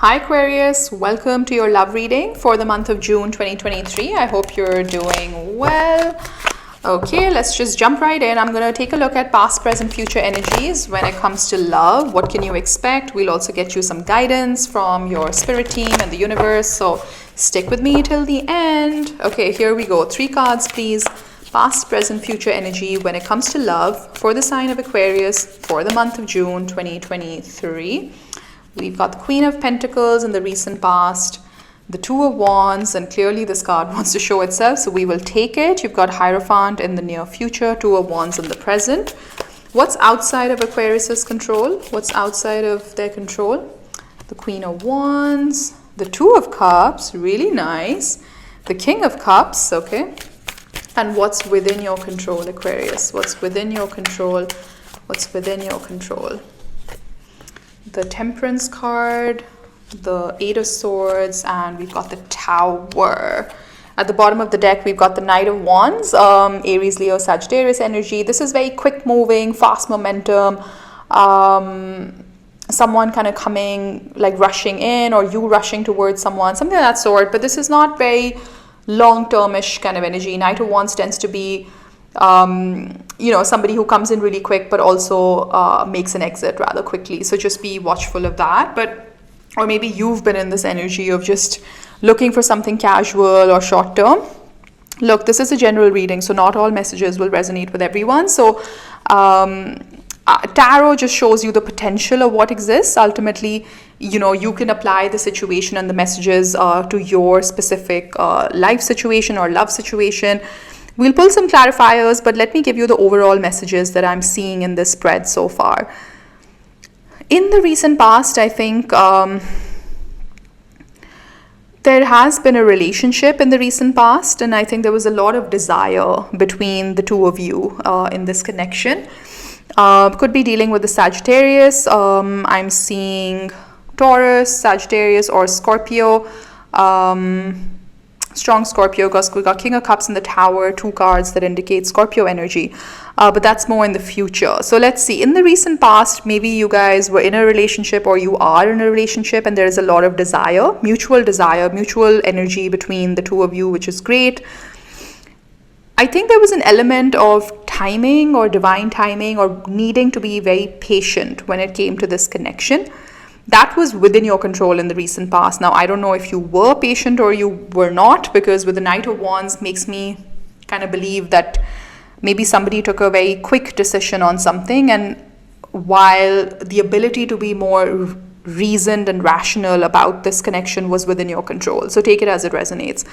Hi Aquarius, welcome to your love reading for the month of June 2023. I hope you're doing well. Okay, let's just jump right in. I'm going to take a look at past, present, future energies when it comes to love. What can you expect? We'll also get you some guidance from your spirit team and the universe. So stick with me till the end. Okay, here we go. 3 cards, please. Past, present, future energy when it comes to love for the sign of Aquarius for the month of June 2023. We've got the Queen of Pentacles in the recent past, the Two of Wands, and clearly this card wants to show itself, so we will take it. You've got Hierophant in the near future, Two of Wands in the present. What's outside of Aquarius's control? What's outside of their control? The Queen of Wands, the Two of Cups, really nice. The King of Cups, okay. And what's within your control, Aquarius? What's within your control? What's within your control? The Temperance card, the Eight of Swords, and we've got the Tower. At the bottom of the deck, we've got the Knight of Wands, Aries, Leo, Sagittarius energy. This is very quick moving, fast momentum. Someone kind of coming, like rushing in, or you rushing towards someone, something of that sort. But this is not very long-termish kind of energy. Knight of Wands tends to be somebody who comes in really quick but also makes an exit rather quickly. So just be watchful of that. Or maybe you've been in this energy of just looking for something casual or short term. Look, this is a general reading, so not all messages will resonate with everyone. So tarot just shows you the potential of what exists. Ultimately, you can apply the situation and the messages to your specific life situation or love situation. We'll pull some clarifiers, but let me give you the overall messages that I'm seeing in this spread so far. In the recent past, I think there has been a relationship in the recent past, and I think there was a lot of desire between the two of you in this connection. Could be dealing with the Sagittarius. I'm seeing Taurus, Sagittarius, or Scorpio. Strong Scorpio, because we got King of Cups in the Tower, 2 cards that indicate Scorpio energy, but that's more in the future. So let's see. In the recent past, maybe you guys were in a relationship or you are in a relationship, and there is a lot of desire, mutual energy between the two of you, which is great. I think there was an element of timing or divine timing or needing to be very patient when it came to this connection. That was within your control in the recent past. Now, I don't know if you were patient or you were not, because with the Knight of Wands makes me kind of believe that maybe somebody took a very quick decision on something, and while the ability to be more reasoned and rational about this connection was within your control. So take it as it resonates.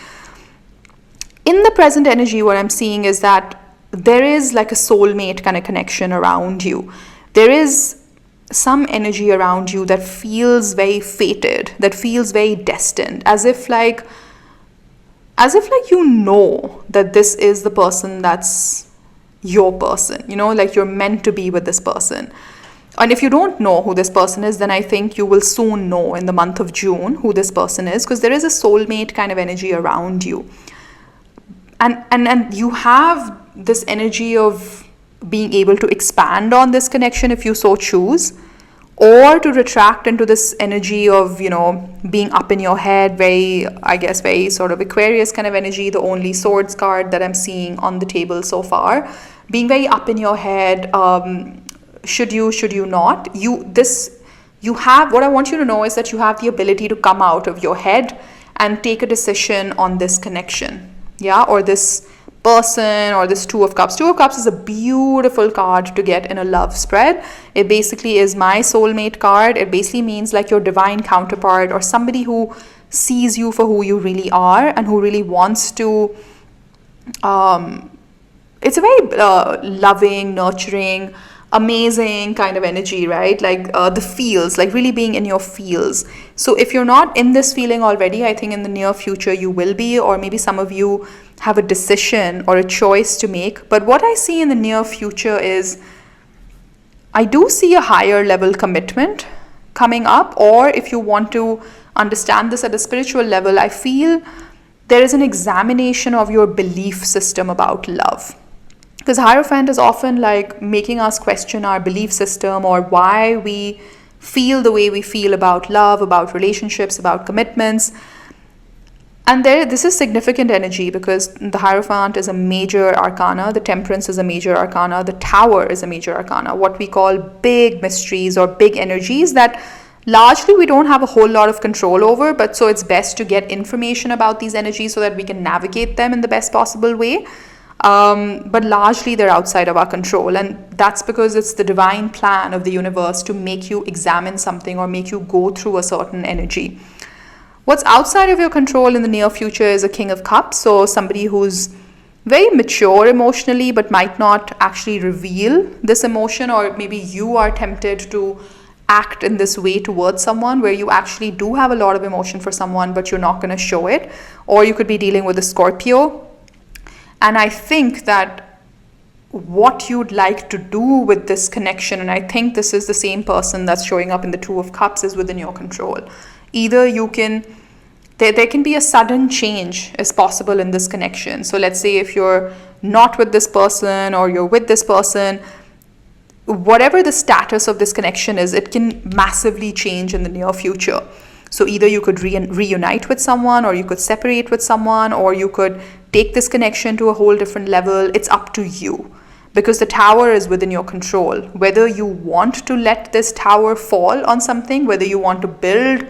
In the present energy, what I'm seeing is that there is like a soulmate kind of connection around you. There is some energy around you that feels very fated, that feels very destined, as if like that this is the person that's your person, like you're meant to be with this person. And if you don't know who this person is, then I think you will soon know in the month of June who this person is, because there is a soulmate kind of energy around you. And you have this energy of being able to expand on this connection if you so choose, or to retract into this energy of, being up in your head, very sort of Aquarius kind of energy, the only swords card that I'm seeing on the table so far, being very up in your head. Should you not? What I want you to know is that you have the ability to come out of your head and take a decision on this connection, or this person, or this Two of Cups. Two of Cups is a beautiful card to get in a love spread. It basically is my soulmate card. It basically means like your divine counterpart, or somebody who sees you for who you really are and who really wants to it's a very loving, nurturing, amazing kind of energy, right? Like the feels, like really being in your feels. So if you're not in this feeling already, I think in the near future you will be, or maybe some of you have a decision or a choice to make. But what I see in the near future is I do see a higher level commitment coming up, or if you want to understand this at a spiritual level, I feel there is an examination of your belief system about love. Because Hierophant is often like making us question our belief system, or why we feel the way we feel about love, about relationships, about commitments. And this is significant energy because the Hierophant is a major arcana, the Temperance is a major arcana, the Tower is a major arcana, what we call big mysteries or big energies that largely we don't have a whole lot of control over, but so it's best to get information about these energies so that we can navigate them in the best possible way. But largely they're outside of our control, and that's because it's the divine plan of the universe to make you examine something or make you go through a certain energy. What's outside of your control in the near future is a King of Cups, so somebody who's very mature emotionally but might not actually reveal this emotion, or maybe you are tempted to act in this way towards someone where you actually do have a lot of emotion for someone but you're not going to show it. Or you could be dealing with a Scorpio, and I think that what you'd like to do with this connection, and I think this is the same person that's showing up in the Two of Cups, is within your control. Either you can, there can be a sudden change is possible in this connection. So let's say if you're not with this person or you're with this person, whatever the status of this connection is, it can massively change in the near future. So either you could reunite with someone, or you could separate with someone, or you could take this connection to a whole different level. It's up to you, because the Tower is within your control. Whether you want to let this tower fall on something, whether you want to build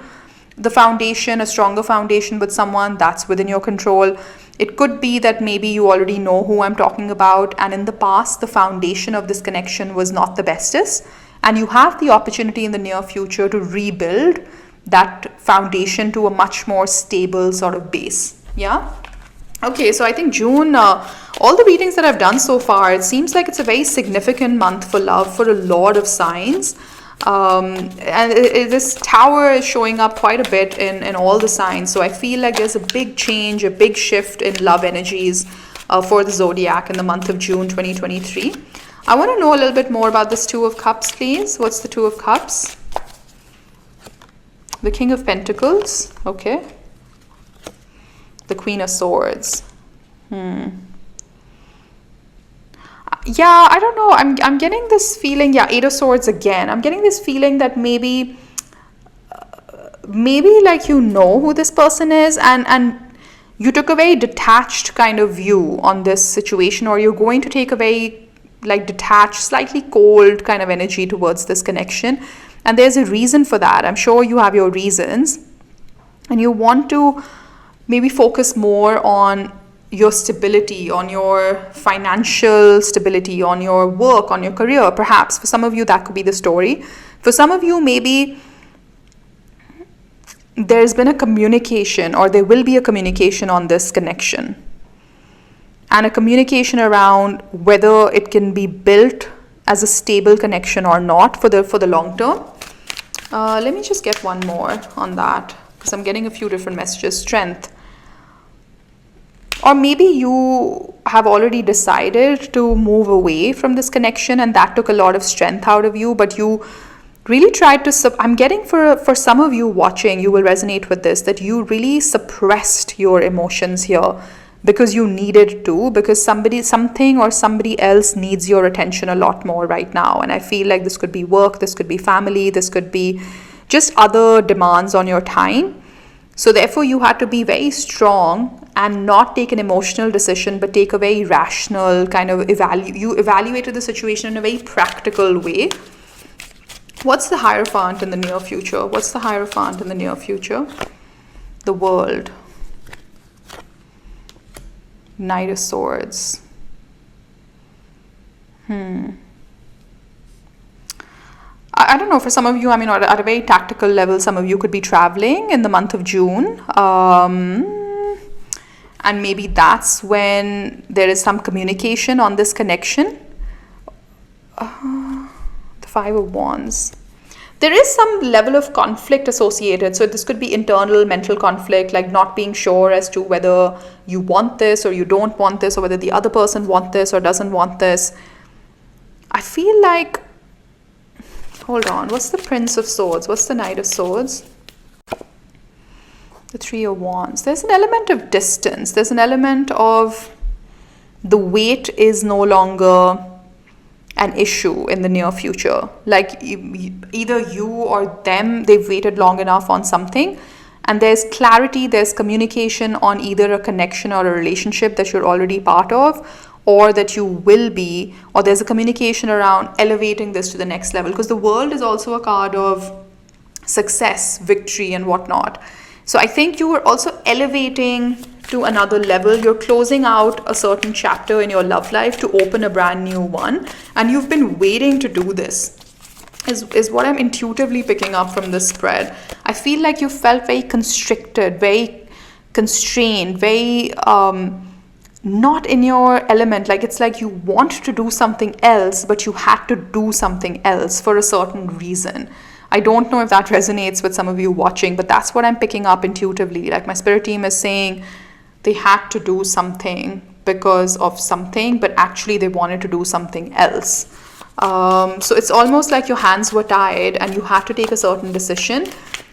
the foundation, a stronger foundation with someone, that's within your control. It could be that maybe you already know who I'm talking about, and in the past the foundation of this connection was not the bestest, and you have the opportunity in the near future to rebuild that foundation to a much more stable sort of base. Yeah. Okay, so I think June, all the readings that I've done so far, it seems like it's a very significant month for love for a lot of signs. This Tower is showing up quite a bit in all the signs. So I feel like there's a big change, a big shift in love energies for the zodiac in the month of June 2023. I want to know a little bit more about this Two of Cups, please. What's the Two of Cups? The King of Pentacles. Okay. The Queen of Swords. Yeah, I don't know. I'm getting this feeling. Yeah, Eight of Swords again. I'm getting this feeling that maybe like you know who this person is, and you took a very detached kind of view on this situation, or you're going to take a very like detached, slightly cold kind of energy towards this connection. And there's a reason for that. I'm sure you have your reasons, and you want to maybe focus more on your stability, on your financial stability, on your work, on your career. Perhaps for some of you that could be the story. For some of you, maybe there's been a communication, or there will be a communication on this connection, and a communication around whether it can be built as a stable connection or not for the long term. Let me just get one more on that, because I'm getting a few different messages. Strength. Or maybe you have already decided to move away from this connection, and that took a lot of strength out of you, but you really tried to I'm getting for some of you watching, you will resonate with this, that you really suppressed your emotions here because you needed to, because something or somebody else needs your attention a lot more right now. And I feel like this could be work, this could be family, this could be just other demands on your time. So therefore you had to be very strong and not take an emotional decision, but take a very rational kind of you evaluated the situation in a very practical way. What's the Hierophant in the near future? What's the Hierophant in the near future? The World. Knight of Swords. I don't know, for some of you, I mean, at a very tactical level, some of you could be traveling in the month of June. And maybe that's when there is some communication on this connection. The Five of Wands. There is some level of conflict associated. So this could be internal mental conflict, like not being sure as to whether you want this or you don't want this, or whether the other person wants this or doesn't want this. I feel like, hold on, what's the Prince of Swords? What's the Knight of Swords? The Three of Wands. There's an element of distance. There's an element of the weight is no longer an issue in the near future. Like either you or them, they've waited long enough on something, and there's clarity, there's communication on either a connection or a relationship that you're already part of, or that you will be, or there's a communication around elevating this to the next level, because the world is also a card of success, victory, and whatnot. So I think you are also elevating to another level. You're closing out a certain chapter in your love life to open a brand new one, and you've been waiting to do this, is what I'm intuitively picking up from this spread. I feel like you felt very constricted, very constrained, very not in your element. Like it's like you want to do something else, but you had to do something else for a certain reason. I don't know if that resonates with some of you watching, but that's what I'm picking up intuitively. Like my spirit team is saying they had to do something because of something, but actually they wanted to do something else. So it's almost like your hands were tied and you had to take a certain decision.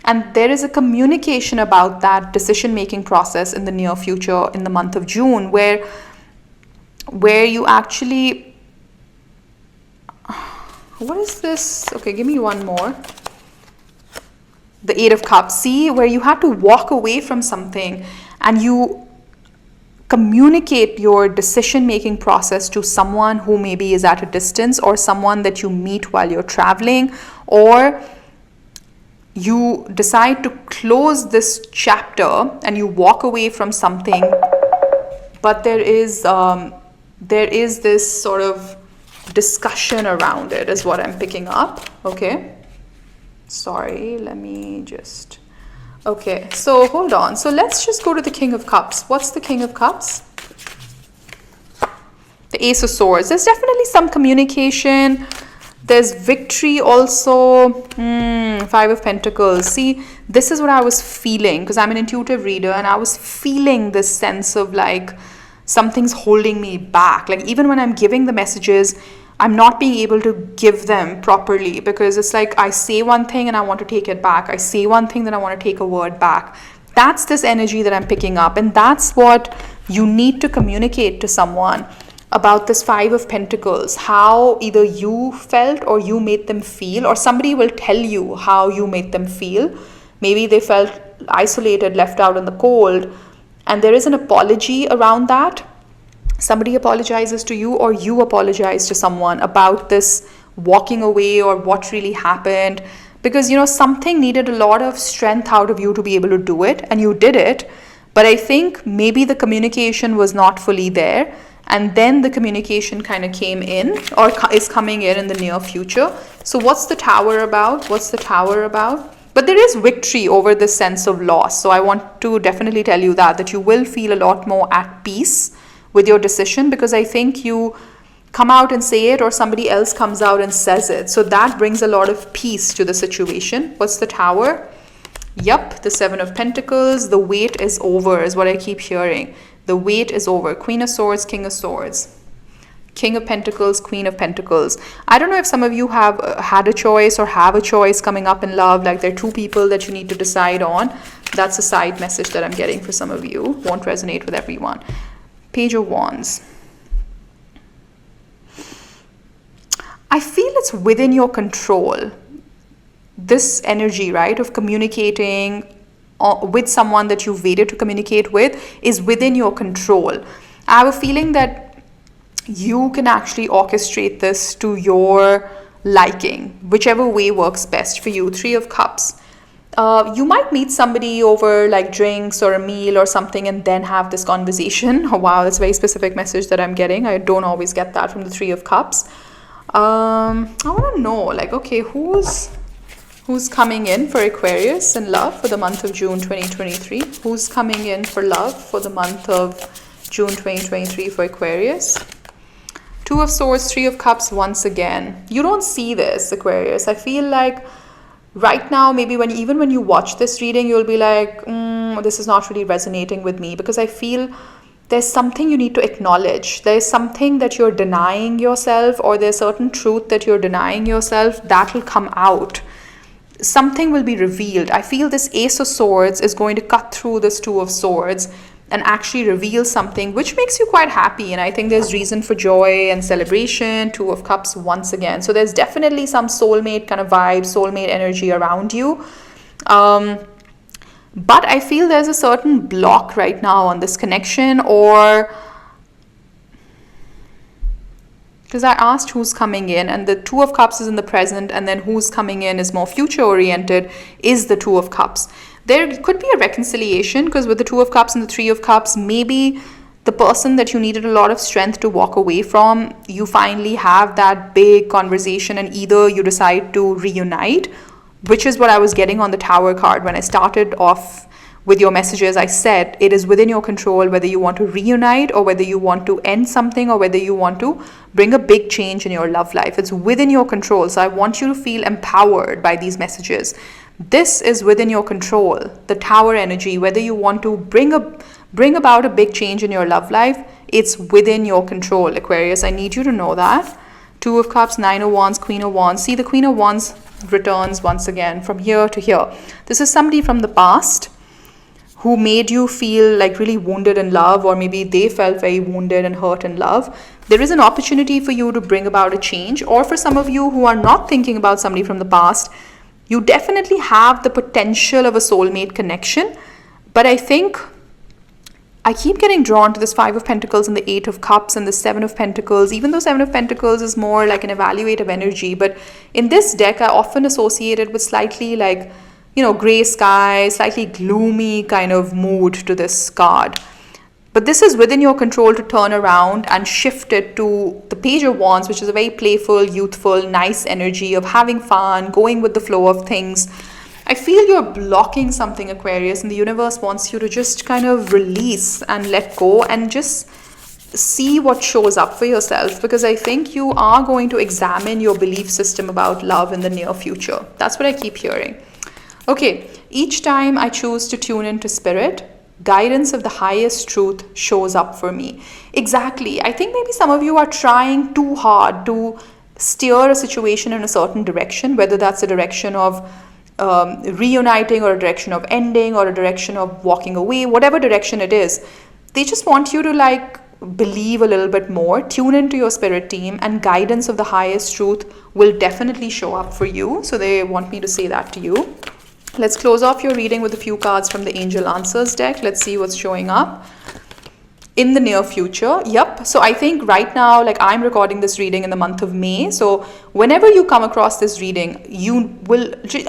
And there is a communication about that decision-making process in the near future, in the month of June, where you actually... What is this? Okay, give me one more. The Eight of Cups. See, where you had to walk away from something and you communicate your decision-making process to someone who maybe is at a distance, or someone that you meet while you're traveling, or you decide to close this chapter and you walk away from something, but there is this sort of discussion around it, is what I'm picking up. Okay, sorry, let me just... Okay, so hold on. So let's just go to the King of Cups. What's the King of Cups? The Ace of Swords. There's definitely some communication. There's victory also. Five of Pentacles. See, this is what I was feeling, because I'm an intuitive reader, and I was feeling this sense of like something's holding me back. Like even when I'm giving the messages, I'm not being able to give them properly, because it's like I say one thing and I want to take it back. I say one thing, then I want to take a word back. That's this energy that I'm picking up, and that's what you need to communicate to someone about this Five of Pentacles, how either you felt or you made them feel, or somebody will tell you how you made them feel. Maybe they felt isolated, left out in the cold, and there is an apology around that. Somebody apologizes to you, or you apologize to someone about this walking away or what really happened, because something needed a lot of strength out of you to be able to do it, and you did it. But I think maybe the communication was not fully there, and then the communication kind of came in, or is coming in the near future. So what's the Tower about? What's the Tower about? But there is victory over this sense of loss. So I want to definitely tell you that you will feel a lot more at peace with your decision, because I think you come out and say it, or somebody else comes out and says it. So that brings a lot of peace to the situation. What's the Tower? Yep, the Seven of Pentacles. The wait is over, is what I keep hearing. The wait is over. Queen of Swords, King of Swords. King of Pentacles, Queen of Pentacles. I don't know if some of you have had a choice or have a choice coming up in love. Like there are two people that you need to decide on. That's a side message that I'm getting for some of you. Won't resonate with everyone. Page of Wands. I feel it's within your control. This energy, right, of communicating with someone that you've waited to communicate with is within your control. I have a feeling that you can actually orchestrate this to your liking, whichever way works best for you. Three of Cups. You might meet somebody over like drinks or a meal or something, and then have this conversation. Oh, wow, that's a very specific message that I'm getting. I don't always get that from the Three of Cups. I want to know, like, okay, who's coming in for Aquarius in love for the month of June 2023? Who's coming in for love for the month of June 2023 for Aquarius? Two of Swords, Three of Cups once again. You don't see this, Aquarius. I feel like right now, maybe even when you watch this reading, you'll be like, this is not really resonating with me, because I feel there's something you need to acknowledge. There's something that you're denying yourself, or there's certain truth that you're denying yourself that will come out. Something will be revealed. I feel this Ace of Swords is going to cut through this Two of Swords, and actually reveal something which makes you quite happy. And I think there's reason for joy and celebration. Two of Cups once again. So there's definitely some soulmate kind of vibe, soulmate energy around you. But I feel there's a certain block right now on this connection, or because I asked who's coming in, and the Two of Cups is in the present, and then who's coming in is more future oriented, is the Two of Cups. There could be a reconciliation, because with the Two of Cups and the Three of Cups, maybe the person that you needed a lot of strength to walk away from, you finally have that big conversation, and either you decide to reunite, which is what I was getting on the Tower card. When I started off with your messages, I said it is within your control whether you want to reunite, or whether you want to end something, or whether you want to bring a big change in your love life. It's within your control. So I want you to feel empowered by these messages. This is within your control, the Tower energy. Whether you want to bring about a big change in your love life, it's within your control, Aquarius. I need you to know that. Two of Cups, Nine of Wands, Queen of Wands. See, the Queen of Wands returns once again from here to here. This is somebody from the past who made you feel like really wounded in love, or maybe they felt very wounded and hurt in love. There is an opportunity for you to bring about a change. Or for some of you who are not thinking about somebody from the past, you definitely have the potential of a soulmate connection. But I think I keep getting drawn to this Five of Pentacles and the Eight of Cups and the Seven of Pentacles, even though Seven of Pentacles is more like an evaluative energy. But in this deck, I often associate it with slightly like, gray sky, slightly gloomy kind of mood to this card. But this is within your control to turn around and shift it to the Page of Wands, which is a very playful, youthful, nice energy of having fun, going with the flow of things. I feel you're blocking something, Aquarius, and the universe wants you to just kind of release and let go and just see what shows up for yourself, because I think you are going to examine your belief system about love in the near future. That's what I keep hearing. Okay, each time I choose to tune into spirit, guidance of the highest truth shows up for me. Exactly. I think maybe some of you are trying too hard to steer a situation in a certain direction, whether that's a direction of reuniting, or a direction of ending, or a direction of walking away, whatever direction it is. They just want you to believe a little bit more, tune into your spirit team, and guidance of the highest truth will definitely show up for you. So they want me to say that to you. Let's close off your reading with a few cards from the Angel Answers deck. Let's see what's showing up in the near future. Yep. So I think right now, I'm recording this reading in the month of May. So whenever you come across this reading,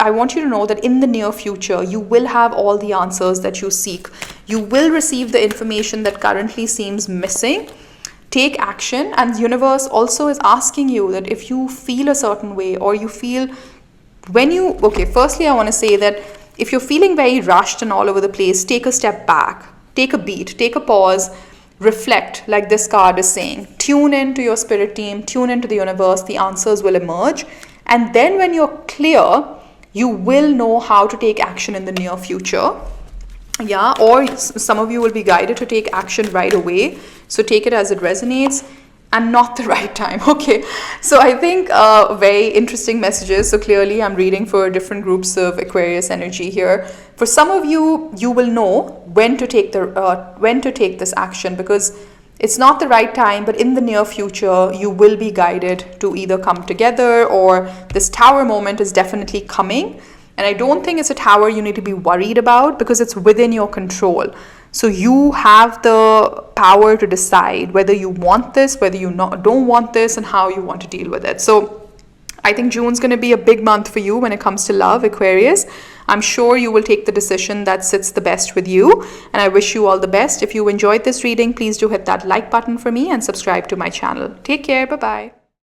I want you to know that in the near future, you will have all the answers that you seek. You will receive the information that currently seems missing. Take action. And the universe also is asking you that if you feel a certain way, or you feel firstly, I want to say that if you're feeling very rushed and all over the place, take a step back, take a beat, take a pause, reflect, like this card is saying. Tune into your spirit team, tune into the universe, the answers will emerge. And then when you're clear, you will know how to take action in the near future. Yeah, or some of you will be guided to take action right away. So take it as it resonates. And not the right time. Okay, so I think very interesting messages. So clearly I'm reading for different groups of Aquarius energy here. For some of you, you will know when to take this action, because it's not the right time, but in the near future you will be guided to either come together, or this Tower moment is definitely coming. And I don't think it's a Tower you need to be worried about, because it's within your control. So you have the power to decide whether you want this, whether you don't want this, and how you want to deal with it. So I think June's going to be a big month for you when it comes to love, Aquarius. I'm sure you will take the decision that sits the best with you. And I wish you all the best. If you enjoyed this reading, please do hit that like button for me and subscribe to my channel. Take care. Bye-bye.